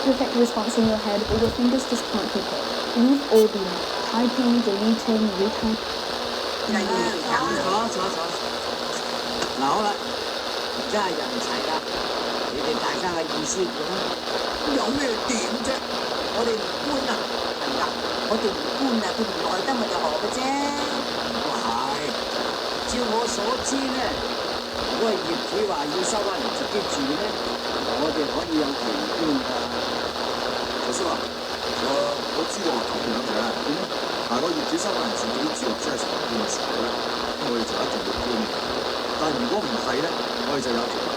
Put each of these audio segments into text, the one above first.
perfect response in your head with your fingers just point people. Leave or be typing, deleting, retyping. 坐。嗱好啦，而家係人齊啦，你哋大家嘅意思點啊？有咩點啫？我哋唔搬啊，係㗎，我哋唔搬啊，佢唔來得咪就何嘅啫。咁啊係，照我所知咧，如果係業主話要收翻嚟自己住咧，我哋可以有期搬㗎。頭先話，我知道係咁樣嘅，但係個業主收翻嚟自己住或者係重建嘅時候咧，我哋就一定要搬嘅。但係如果唔係咧，我哋就有期搬。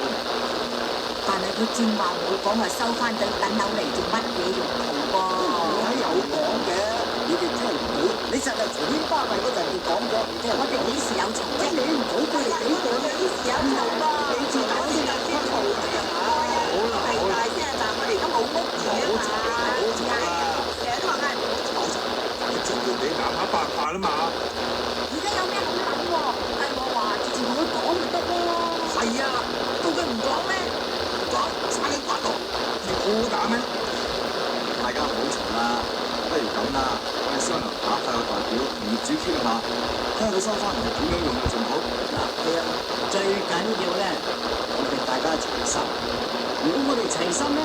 但係佢正話會講話收翻對等樓嚟做乜嘢用途噃？我係有講嘅，你哋聽唔到？你實係隨便巴閉嗰陣佢講咗，唔聽。我哋幾時有嘈啫？你唔好俾你幾個咧？幾時有嘈噃？你自打先有啲嘈嘅嚇。好啦，大聲啊！但我哋而家冇屋住啊嘛。成日都話嗌人唔好嘈。你做到你眼黑白化啦嘛？而家有咩好諗喎？係我話直接同佢講咪得咯。係啊，到佢唔講咩？唔講，踩你骨頭，你好打咩？大家唔好嘈啦，不如咁啦，我哋商量下，派個代表同業主傾下，睇下佢收翻嚟係點樣用嘅仲好。嗱，係啊，最緊要咧，我哋大家齊心。如果我哋齊心咧，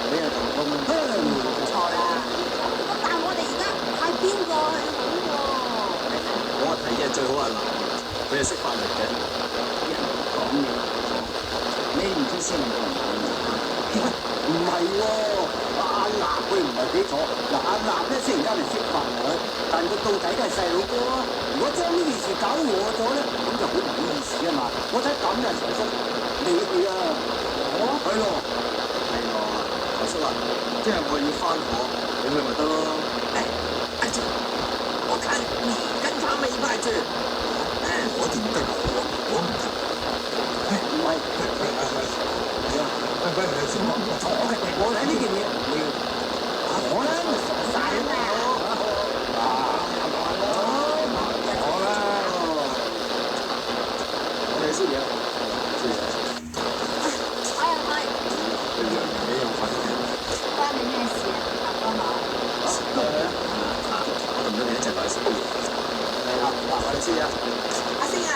你又同我冇錯啦。咁但係我哋而家派邊個去好喎？我話提議最好係男，佢係識法律嘅。人講嘢，你唔知先唔講。唔係喎，阿立佢唔係幾錯。嗱，阿立咧雖然間係識法律，但佢到底都係細佬哥啊。如果將呢件事搞禍咗咧，咁就好唔好意思啊嘛。我睇咁嘅陳叔，你去啊，係咯，阿叔啊，聽日我要翻學，你去咪得咯。阿姐，我看你跟他沒派去。我點得啊？我唔得。唔係，我睇呢件嘢，我咧咪傻晒啊嘛！好啦，我哋先嘢。哎呀媽！你樣嘢有份嘅。關你咩事啊？大哥好。我同咗你一齊來先。我哋先啊。阿星啊，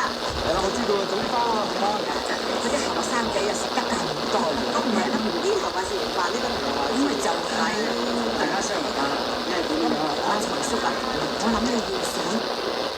係啦，我知道啦，早啲翻啊，嗰啲後生仔啊食得咁多嘢。